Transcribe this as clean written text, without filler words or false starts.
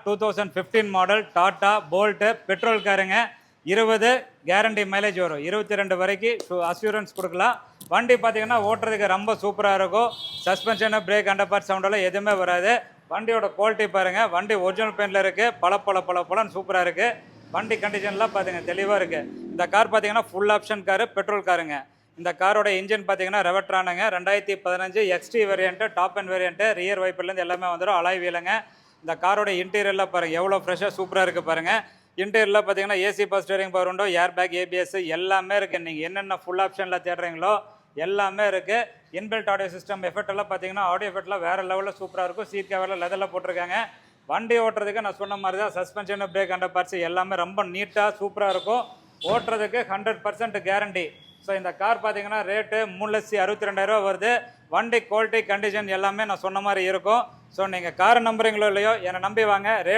2015 model Tata Bolt petrol காருங்க. 20 guarantee mileage வரும். 22 வரைக்கும் அஷூரன்ஸ் கொடுக்கலாம். வண்டி பார்த்தீங்கன்னா ஓட்டுறதுக்கு ரொம்ப சூப்பராக இருக்கும். சஸ்பென்ஷனு பிரேக் அண்டர் பார்ட் சவுண்டெல்லாம் எதுவுமே வராது. வண்டியோட குவாலிட்டி பாருங்கள். வண்டி ஒரிஜினல் பெயிண்டில் இருக்குது. பல சூப்பராக இருக்குது. வண்டி கண்டிஷன்லாம் பார்த்தீங்க தெளிவாக இருக்குது. இந்த கார் பார்த்தீங்கன்னா ஃபுல் ஆப்ஷன் காரு, பெட்ரோல் காருங்க. இந்த காரோட இன்ஜின் பார்த்தீங்கன்னா ரெவட்ரானுங்க. 2015 XT variant, top end variant, rear வைப்பர்லேருந்து எல்லாமே வந்துடும். அலாய் வீலுங்க. இந்த காரோட இன்டீரியரில் பாருங்கள் எவ்வளோ ஃப்ரெஷ்ஷாக சூப்பராக இருக்குது பாருங்கள். இன்டீரியரில் பார்த்தீங்கன்னா ஏசி பவர் ஸ்டீரிங் பவர் உண்டோ, ஏர் பேக், ஏபிஎஸ் எல்லாமே இருக்குது. நீங்கள் என்னென்ன ஃபுல் ஆப்ஷனில் தேடுறீங்களோ எல்லாமே இருக்குது. இன்பில்ட் ஆடியோ சிஸ்டம் எஃபெக்ட் எல்லாம் பார்த்தீங்கன்னா ஆடியோ எஃபெக்ட்லாம் வேறு லெவலில் சூப்பராக இருக்கும். சீட் கவரில் லெதரில் போட்டிருக்காங்க. வண்டி ஓட்டுறதுக்கு நான் சொன்ன மாதிரி தான் சஸ்பென்ஷன் பிரேக் அண்டர் பார்ட்ஸ் எல்லாமே ரொம்ப நீட்டாக சூப்பராக இருக்கும். ஓட்டுறதுக்கு 100% கேரண்டி. ஸோ இந்த கார் பார்த்தீங்கன்னா ரேட்டு 3,62,000 வருது. வண்டி குவாலிட்டி கண்டிஷன் எல்லாமே நான் சொன்ன மாதிரி இருக்கும். ஸோ நீங்கள் காரை நம்புறீங்களோ இல்லையோ என்னை நம்பி வாங்க.